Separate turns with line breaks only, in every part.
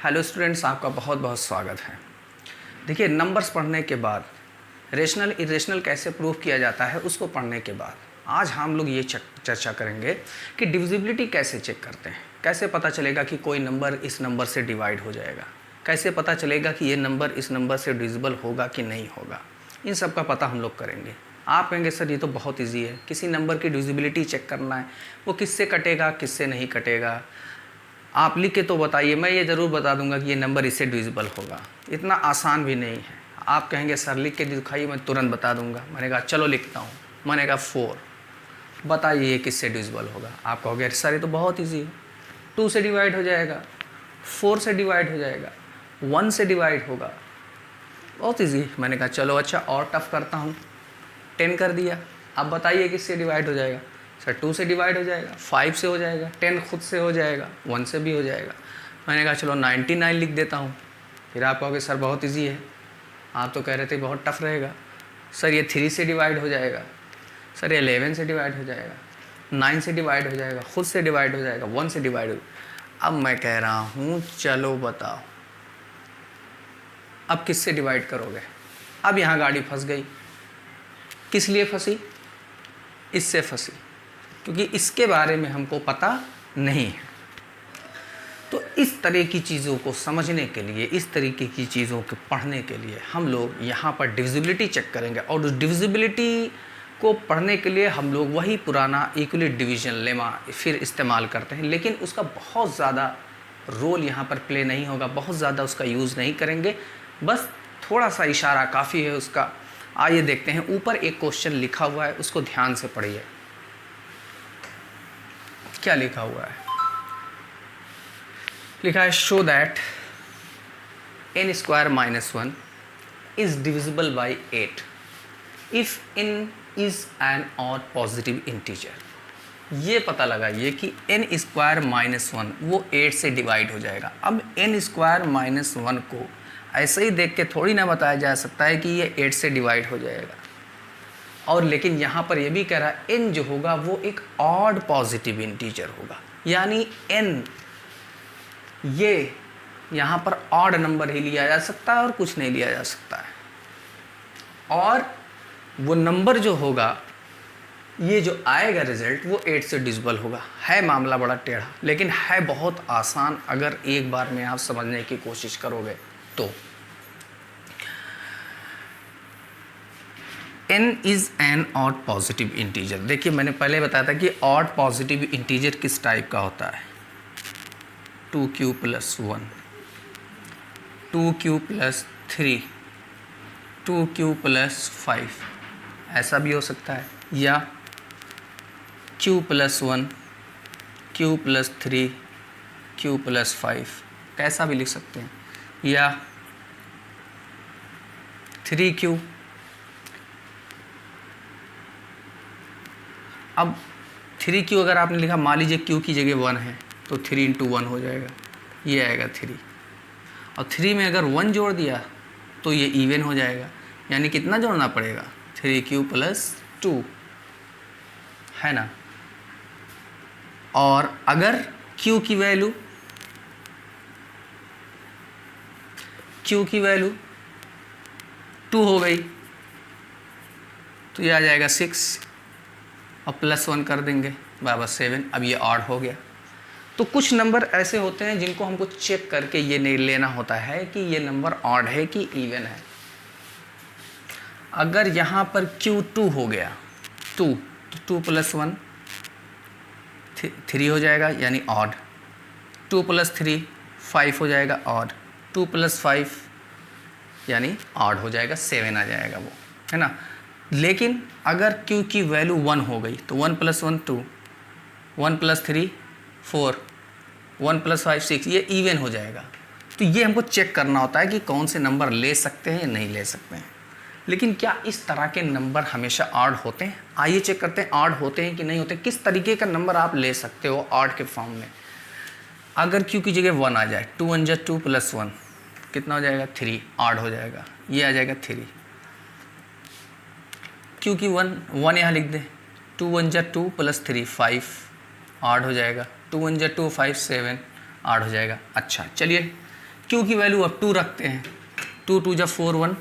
Hello students, आपका बहुत बहुत स्वागत है। देखिए, नंबर्स पढ़ने के बाद रेशनल इरेशनल कैसे प्रूव किया जाता है उसको पढ़ने के बाद आज हम लोग ये चर्चा करेंगे कि डिविजिबिलिटी कैसे चेक करते हैं। कैसे पता चलेगा कि कोई नंबर इस नंबर से डिवाइड हो जाएगा, कैसे पता चलेगा कि ये नंबर इस नंबर से डिविजिबल होगा कि नहीं होगा। इन सब का पता हम लोग करेंगे। आप कहेंगे सर ये तो बहुत ईजी है, किसी नंबर की डिविजिबिलिटी चेक करना है, वो किससे कटेगा किससे नहीं कटेगा, आप लिख के तो बताइए, मैं ये ज़रूर बता दूंगा कि ये नंबर इससे डिविजिबल होगा। इतना आसान भी नहीं है। आप कहेंगे सर लिख के दिखाइए, मैं तुरंत बता दूंगा। मैंने कहा चलो लिखता हूँ। मैंने कहा 4, बताइए ये किससे डिविजिबल होगा। आप कहोगे सर ये तो बहुत ईजी है, 2 से डिवाइड हो जाएगा, 4 से डिवाइड हो जाएगा, 1 से डिवाइड होगा, बहुत ईजी। मैंने कहा चलो अच्छा और टफ करता हूँ, 10 कर दिया। अब बताइए किससे डिवाइड हो जाएगा। सर 2 से डिवाइड हो जाएगा, 5 से हो जाएगा, 10 खुद से हो जाएगा, 1 से भी हो जाएगा। मैंने कहा चलो 99 लिख देता हूँ। फिर आप कहोगे सर बहुत इजी है, आप तो कह रहे थे बहुत टफ रहेगा। सर ये 3 से डिवाइड हो जाएगा, सर ये 11 से डिवाइड हो जाएगा, 9 से डिवाइड हो जाएगा, खुद से डिवाइड हो जाएगा, 1 से डिवाइड हो। अब मैं कह रहा हूँ चलो बताओ अब किससे डिवाइड करोगे। अब यहाँ गाड़ी फंस गई। किस लिए फंसी? इससे फंसी, क्योंकि इसके बारे में हमको पता नहीं है। तो इस तरह की चीज़ों को समझने के लिए, इस तरीके की चीज़ों को पढ़ने के लिए हम लोग यहाँ पर डिविजिबिलिटी चेक करेंगे। और उस डिविजिबिलिटी को पढ़ने के लिए हम लोग वही पुराना यूक्लिड डिवीजन लेमा फिर इस्तेमाल करते हैं, लेकिन उसका बहुत ज़्यादा रोल यहाँ पर प्ले नहीं होगा, बहुत ज़्यादा उसका यूज़ नहीं करेंगे, बस थोड़ा सा इशारा काफ़ी है उसका। आइए देखते हैं। ऊपर एक क्वेश्चन लिखा हुआ है, उसको ध्यान से पढ़िए। क्या लिखा हुआ है? लिखा है show that n square minus 1 is divisible by 8 if n is an odd positive integer. ये पता लगाइए कि n स्क्वायर माइनस 1 वो 8 से डिवाइड हो जाएगा। अब n स्क्वायर माइनस 1 को ऐसे ही देख के थोड़ी ना बताया जा सकता है कि ये 8 से डिवाइड हो जाएगा। और लेकिन यहाँ पर ये भी कह रहा है n जो होगा वो एक ऑड पॉजिटिव इंटीजर होगा, यानी n ये यहाँ पर ऑड नंबर ही लिया जा सकता है और कुछ नहीं लिया जा सकता है। और वो नंबर जो होगा, ये जो आएगा रिजल्ट, वो 8 से डिविजिबल होगा। है मामला बड़ा टेढ़ा, लेकिन है बहुत आसान अगर एक बार में आप समझने की कोशिश करोगे तो। n is an odd positive integer. देखिए मैंने पहले बताया था कि ऑड पॉजिटिव इंटीजर किस टाइप का होता है। 2q + 1, 2q + 3, 2q + 5, ऐसा भी हो सकता है, या q + 1, q + 3, q + 5, कैसा भी लिख सकते हैं, या 3q। अब 3q अगर आपने लिखा, मान लीजिए q की जगह 1 है तो 3 × 1 हो जाएगा, ये आएगा 3। और 3 में अगर 1 जोड़ दिया तो ये इवन हो जाएगा, यानी कितना जोड़ना पड़ेगा, 3q + 2, है ना। और अगर q की वैल्यू 2 हो गई तो ये आ जाएगा 6 और +1 कर देंगे, बराबर 7। अब ये ऑड हो गया। तो कुछ नंबर ऐसे होते हैं जिनको हमको चेक करके ये नहीं लेना होता है कि ये नंबर ऑड है कि इवन है। अगर यहाँ पर Q2 हो गया 2, तो 2 + 1 3 हो जाएगा, यानी ऑड। 2 + 3 5 हो जाएगा, ऑड। 2 + 5 यानी ऑड हो जाएगा, 7 आ जाएगा वो, है ना। लेकिन अगर Q की वैल्यू 1 हो गई तो 1 + 1 2, 1 + 3 4, 1 + 5 6, ये इवन हो जाएगा। तो ये हमको चेक करना होता है कि कौन से नंबर ले सकते हैं या नहीं ले सकते हैं। लेकिन क्या इस तरह के नंबर हमेशा ऑड होते हैं? आइए चेक करते हैं ऑड होते हैं कि नहीं होते। किस तरीके का नंबर आप ले सकते हो ऑड के फॉर्म में। अगर Q की जगह 1 आ जाए, 2 × 2 + 1 कितना हो जाएगा, 3, ऑड हो जाएगा, ये आ जाएगा 3। Q की 1 यहाँ लिख दें, 2 × 2 + 3 5, ऑड हो जाएगा, 2 × 2 5 7, 8 हो जाएगा। अच्छा चलिए क्यू की वैल्यू अब 2 रखते हैं, 2 2 जा 4 1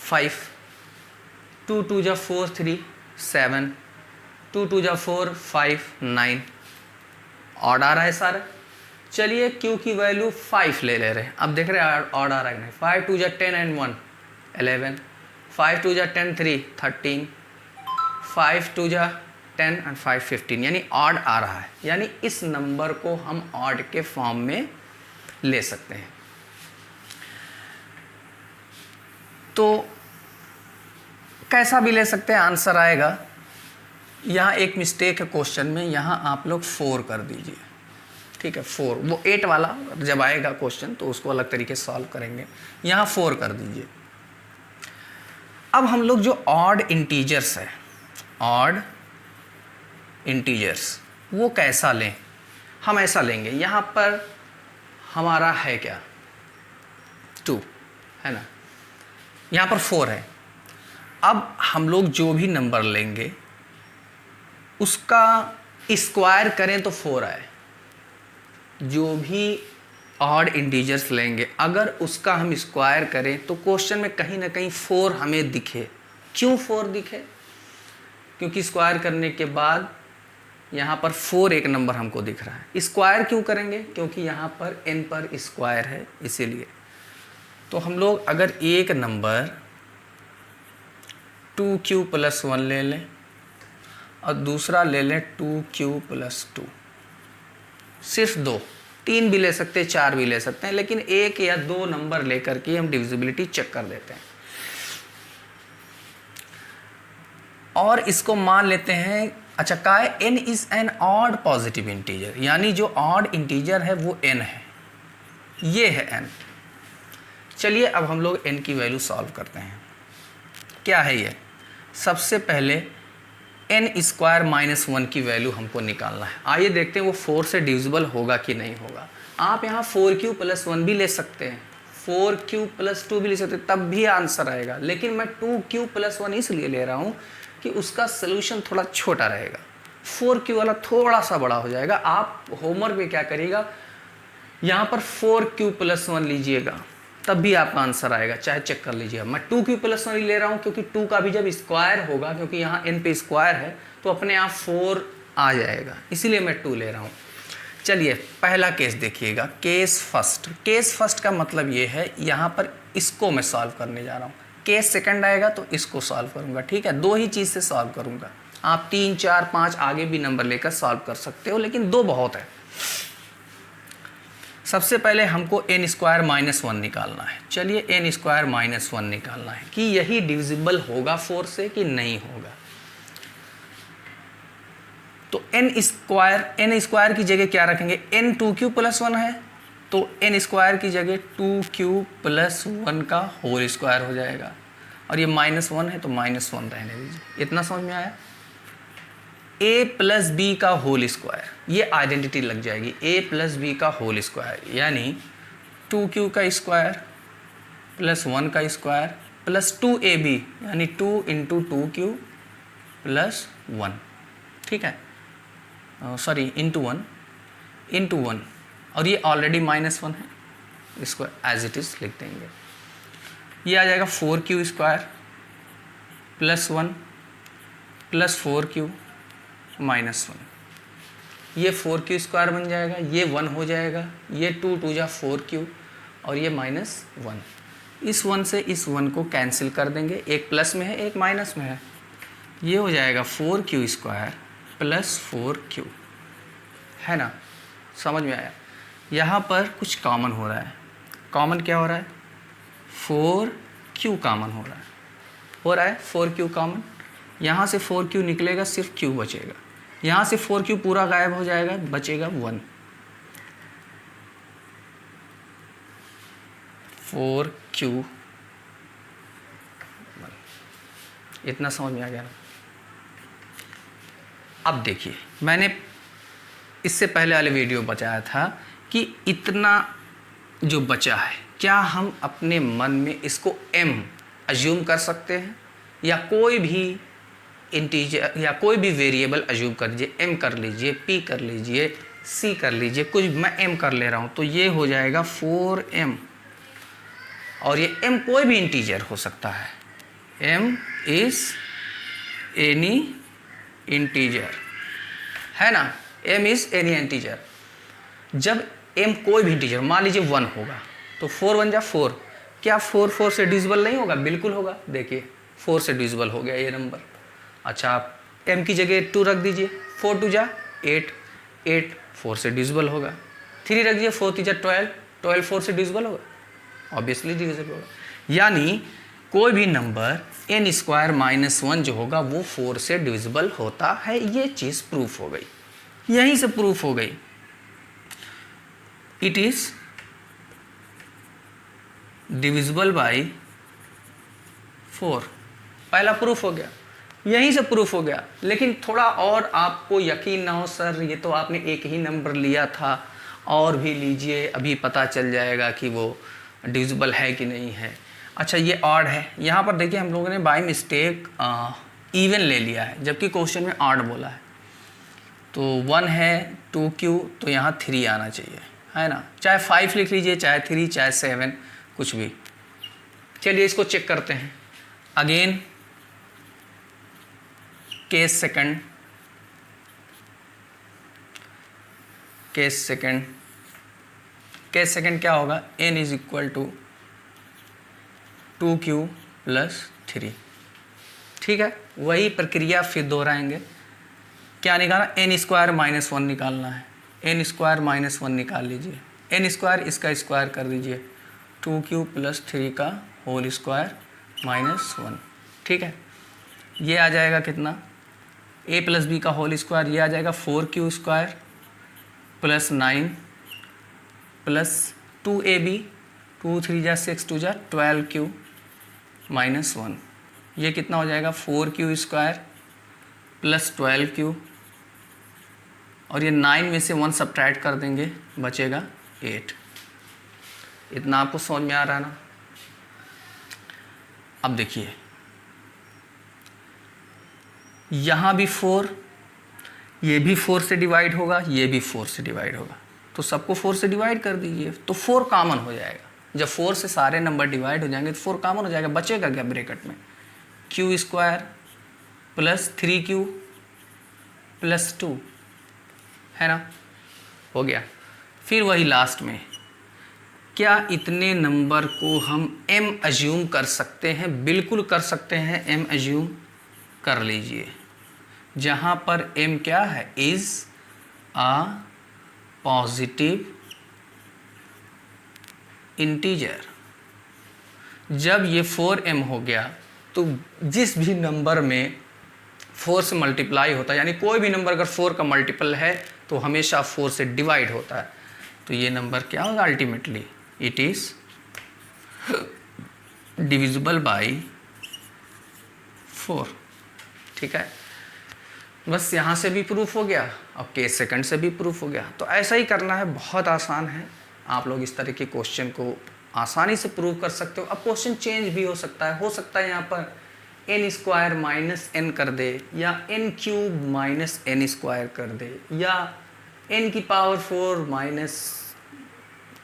5, 2 2 जा 4 3 7, 2 2 जा 4 5 9, ऑड आ रहा है सारा। चलिए क्यू की वैल्यू 5 ले रहे हैं, अब देख रहे हैं ऑड आ रहा है नहीं। 5 2 जा 10 एंड 1 11, 5 2 जा 10 3 13, 5 2 जा 10 एंड 5 15, यानी ऑड आ रहा है, यानी इस नंबर को हम ऑड के फॉर्म में ले सकते हैं। तो कैसा भी ले सकते हैं, आंसर आएगा। यहाँ एक मिस्टेक है क्वेश्चन में, यहाँ आप लोग 4 कर दीजिए, ठीक है 4, वो 8 वाला जब आएगा क्वेश्चन तो उसको अलग तरीके से सॉल्व करेंगे, यहाँ 4 कर दीजिए। अब हम लोग जो ऑड इंटीजर्स है, ऑड इंटीजर्स वो कैसा लें, हम ऐसा लेंगे, यहाँ पर हमारा है क्या 2 है ना, यहाँ पर 4 है। अब हम लोग जो भी नंबर लेंगे उसका स्क्वायर करें तो 4 आए। जो भी ऑड इंटीजर्स लेंगे अगर उसका हम स्क्वायर करें तो क्वेश्चन में कहीं ना कहीं 4 हमें दिखे। क्यों 4 दिखे? क्योंकि स्क्वायर करने के बाद यहाँ पर 4 एक नंबर हमको दिख रहा है। स्क्वायर क्यों करेंगे? क्योंकि यहाँ पर n पर स्क्वायर है इसीलिए। तो हम लोग अगर एक नंबर 2q + 1 ले लें और दूसरा ले लें 2q + 2, सिर्फ 2, 3 भी ले सकते हैं, 4 भी ले सकते हैं, लेकिन 1 या 2 नंबर लेकर के हम डिविजिबिलिटी चेक कर लेते हैं। और इसको मान लेते हैं, अच्छा का है n is an odd positive integer, यानी जो ऑड इंटीजर है वो n है, ये है n। चलिए अब हम लोग n की वैल्यू सॉल्व करते हैं। क्या है ये? सबसे पहले n² - 1 की वैल्यू हमको निकालना है। आइए देखते हैं वो 4 से डिविजिबल होगा कि नहीं होगा। आप यहाँ 4q + 1 भी ले सकते हैं, 4q + 2 भी ले सकते हैं, तब भी आंसर आएगा। लेकिन मैं 2q + 1 इसलिए ले रहा हूँ कि उसका सोल्यूशन थोड़ा छोटा रहेगा, 4q वाला थोड़ा सा बड़ा हो जाएगा। आप होमवर्क में क्या करिएगा, यहाँ पर 4q + 1 लीजिएगा, तब भी आपका आंसर आएगा, चाहे चेक कर लीजिए। मैं 2q + 1 ले रहा हूँ क्योंकि 2 का भी जब स्क्वायर होगा, क्योंकि यहाँ n पे स्क्वायर है तो अपने आप 4 आ जाएगा, इसीलिए मैं 2 ले रहा हूँ। चलिए पहला केस देखिएगा, केस फर्स्ट। केस फर्स्ट का मतलब ये है, यहाँ पर इसको मैं सॉल्व करने जा रहा हूँ। केस सेकंड आएगा तो इसको सॉल्व करूँगा, ठीक है। 2 ही चीज़ से सॉल्व करूँगा। आप 3 4 5 आगे भी नंबर लेकर सॉल्व कर सकते हो, लेकिन 2 बहुत है। सबसे पहले हमको n² - 1 निकालना है। चलिए n² - 1 निकालना है कि यही डिविजिबल होगा 4 से कि नहीं होगा। तो n² की जगह क्या रखेंगे, n 2q + 1 है तो n² की जगह 2q + 1 का होल स्क्वायर हो जाएगा, और ये -1 है तो -1 रहने दीजिए। इतना समझ में आया? a + b का होल स्क्वायर, ये आइडेंटिटी लग जाएगी, a + b का होल स्क्वायर, यानी 2q का स्क्वायर + 1 का स्क्वायर + 2ab, यानी 2 × 2q + 1, ठीक है, सॉरी × 1, और ये ऑलरेडी -1 है, इसको एज इट इज़ लिख देंगे। ये आ जाएगा 4q² + 1 + 4q - 1, ये 4q² बन जाएगा, ये 1 हो जाएगा, ये 2 2 जा 4q और ये -1। इस 1 से इस 1 को कैंसिल कर देंगे, एक प्लस में है एक माइनस में है, ये हो जाएगा 4q² + 4q, है ना। समझ में आया? यहाँ पर कुछ कॉमन हो रहा है। कॉमन क्या हो रहा है? 4q कॉमन हो रहा है 4q कॉमन। यहाँ से 4q निकलेगा, सिर्फ q बचेगा। यहाँ से 4q पूरा गायब हो जाएगा, बचेगा 1। 4q, इतना समझ में आ गया ना। अब देखिए, मैंने इससे पहले वाले वीडियो बताया था कि इतना जो बचा है, क्या हम अपने मन में इसको m अज्यूम कर सकते हैं, या कोई भी इंटीजर या कोई भी वेरिएबल अज्यूम कर लीजिए, m कर लीजिए, p कर लीजिए, सी कर लीजिए, कुछ मैं m कर ले रहा हूँ, तो ये हो जाएगा 4m, और ये m कोई भी इंटीजर हो सकता है, m इज एनी इंटीजर, है ना, m इज एनी इंटीजर। जब m कोई भी इंटीजर, मान लीजिए 1 होगा, तो 4 1 जा 4, क्या 4 4 से डिविजिबल नहीं होगा? बिल्कुल होगा। देखिए 4 से डिविजिबल हो गया ये नंबर। अच्छा, आप m की जगह 2 रख दीजिए, 4 2 जा 8, 8 4 से डिविजिबल होगा। 3 रख दीजिए, 4 3 जा 12, 12 4 से डिविजिबल होगा, ऑब्वियसली डिविजिबल होगा। यानी कोई भी नंबर n स्क्वायर माइनस 1 जो होगा वो 4 से डिविजिबल होता है। ये चीज़ प्रूफ हो गई, यहीं से प्रूफ हो गई। इट इज डिविजिबल बाई 4, पहला प्रूफ हो गया, यहीं से प्रूफ हो गया। लेकिन थोड़ा और आपको यकीन ना हो, सर ये तो आपने एक ही नंबर लिया था, और भी लीजिए, अभी पता चल जाएगा कि वो डिविजिबल है कि नहीं है। अच्छा, ये ऑड है, यहाँ पर देखिए हम लोगों ने बाय मिस्टेक इवन ले लिया है, जबकि क्वेश्चन में ऑड बोला है। तो 1 है 2q, तो यहाँ 3 आना चाहिए, है ना। चाहे 5 लिख लीजिए, चाहे 3, चाहे 7, कुछ भी। चलिए इसको चेक करते हैं again. Case second, case second, case second क्या होगा? n is equal to 2q plus 3, ठीक है। वही प्रक्रिया फिर दोहराएंगे। क्या निकालना? n स्क्वायर माइनस 1 निकालना है। n स्क्वायर माइनस 1 निकाल लीजिए, n स्क्वायर इसका स्क्वायर कर दीजिए, 2q प्लस 3 का होल स्क्वायर माइनस 1, ठीक है। ये आ जाएगा कितना? a प्लस बी का होल स्क्वायर, ये आ जाएगा 4q square plus 9 plus 2ab, 2 3 जा 6, 2 जा 12q माइनस 1, ये कितना हो जाएगा? 4q स्क्वायर प्लस 12q, और ये 9 में से 1 सब्ट्रैक्ट कर देंगे, बचेगा 8। इतना आपको समझ में आ रहा है ना? अब देखिए यहाँ भी 4, ये भी 4 से डिवाइड होगा, ये भी 4 से डिवाइड होगा, तो सबको 4 से डिवाइड कर दीजिए, तो 4 कॉमन हो जाएगा। जब 4 से सारे नंबर डिवाइड हो जाएंगे तो 4 कॉमन हो जाएगा, बचेगा क्या ब्रैकेट में? q square plus 3q plus 2, है ना, हो गया। फिर वही लास्ट में, क्या इतने नंबर को हम m अज्यूम कर सकते हैं? बिल्कुल कर सकते हैं, m अज्यूम कर लीजिए। जहाँ पर m क्या है? Is a positive integer. जब ये 4m हो गया तो जिस भी नंबर में 4 से मल्टीप्लाई होता है, यानी कोई भी नंबर अगर 4 का मल्टीपल है तो हमेशा 4 से डिवाइड होता है, तो ये नंबर क्या होगा? Ultimately it is divisible by 4, ठीक है। बस यहाँ से भी प्रूफ हो गया, अब केस सेकंड से भी प्रूफ हो गया। तो ऐसा ही करना है, बहुत आसान है। आप लोग इस तरह के क्वेश्चन को आसानी से प्रूव कर सकते हो। अब क्वेश्चन चेंज भी हो सकता है यहाँ पर n स्क्वायर माइनस n कर दे, या n cube minus n square कर दे, या n की पावर 4 माइनस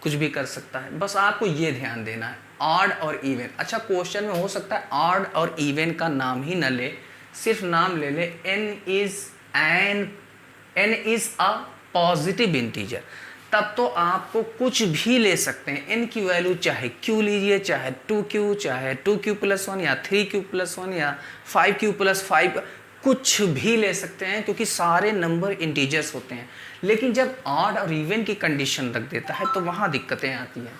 कुछ भी कर सकता है। बस आपको ये ध्यान देना है, ऑड और इवन। अच्छा, क्वेश्चन में हो सकता है ऑड और इवन का नाम ही न ले, सिर्फ नाम ले ले, n is a positive integer, तब तो आपको कुछ भी ले सकते हैं। n की वैल्यू चाहे q लीजिए, चाहे 2q, चाहे 2q प्लस 1, या 3q प्लस 1, या 5q प्लस 5, कुछ भी ले सकते हैं, क्योंकि सारे नंबर इंटीजर्स होते हैं। लेकिन जब ऑड और इवन की कंडीशन रख देता है तो वहाँ दिक्कतें आती हैं।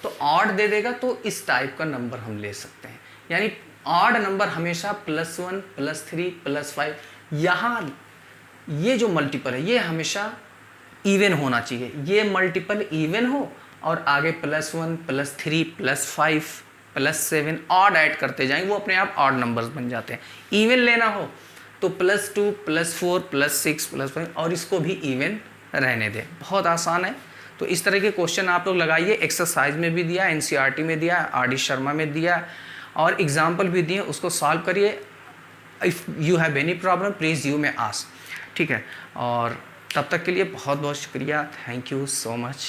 तो ऑड दे देगा तो इस टाइप का नंबर हम ले सकते हैं, यानी ऑड नंबर हमेशा +1, +3, +5, यहाँ ये जो मल्टीपल है ये हमेशा इवन होना चाहिए। ये मल्टीपल इवन हो और आगे +1, +3, +5, +7 ऑड ऐड करते जाएंगे, वो अपने आप ऑड नंबर्स बन जाते हैं। इवन लेना हो तो +2, +4, +6, +5, और इसको भी इवन रहने दें। बहुत आसान है। तो इस तरह के क्वेश्चन आप लोग लगाइए। एक्सरसाइज में भी दिया, NCERT में दिया, RD शर्मा में दिया, और एग्जाम्पल भी दिए, उसको सॉल्व करिए। If you have any problem please you may ask, ठीक है। और तब तक के लिए बहुत बहुत शुक्रिया। Thank you so much.